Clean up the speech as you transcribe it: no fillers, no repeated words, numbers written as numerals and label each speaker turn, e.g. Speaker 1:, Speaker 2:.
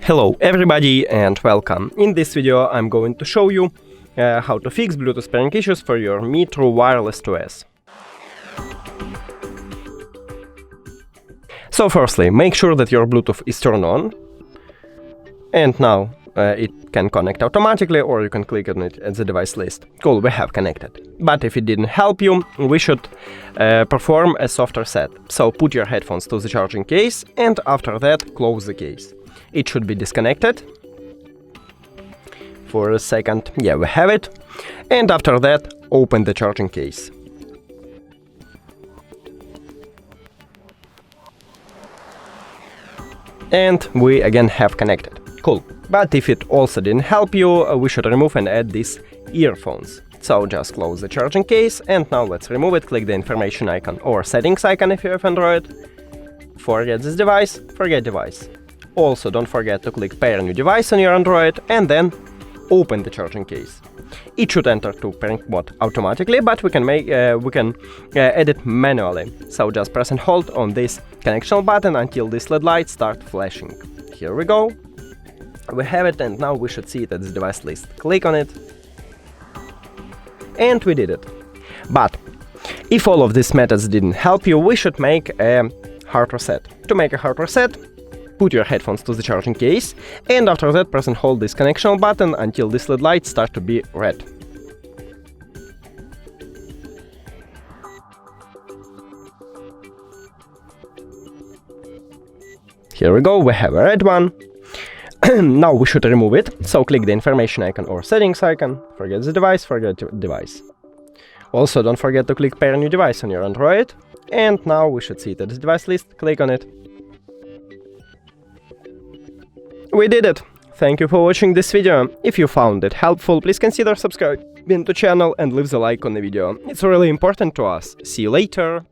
Speaker 1: Hello everybody and welcome. In this video I'm going to show you how to fix Bluetooth pairing issues for your Mi True Wireless 2S. So firstly, make sure that your Bluetooth is turned on, and now it can connect automatically, or you can click on it at the device list. Cool, we have connected. But if it didn't help you, we should perform a soft reset. So put your headphones to the charging case, and after that close the case. It should be disconnected. For a second, yeah, we have it. And after that, open the charging case. And we again have connected. Cool. But if it also didn't help you, we should remove and add these earphones. So just close the charging case, and now let's remove it. Click the information icon or settings icon if you have Android. Forget this device, forget device. Also, don't forget to click Pair New Device on your Android and then open the charging case. It should enter to pairing mode automatically, but we can add it manually. So just press and hold on this connection button until this LED light starts flashing. Here we go. We have it, and now we should see it at the device list. Click on it. And we did it. But if all of these methods didn't help you, we should make a hard reset. To make a hard reset, put your headphones to the charging case, and after that press and hold this connection button until this LED light starts to be red. Here we go, we have a red one. Now we should remove it, so click the information icon or settings icon, forget the device, forget device. Also, don't forget to click Pair New Device on your Android, and now we should see it at the device list. Click on it. We did it! Thank you for watching this video. If you found it helpful, please consider subscribing to the channel and leave the like on the video. It's really important to us. See you later!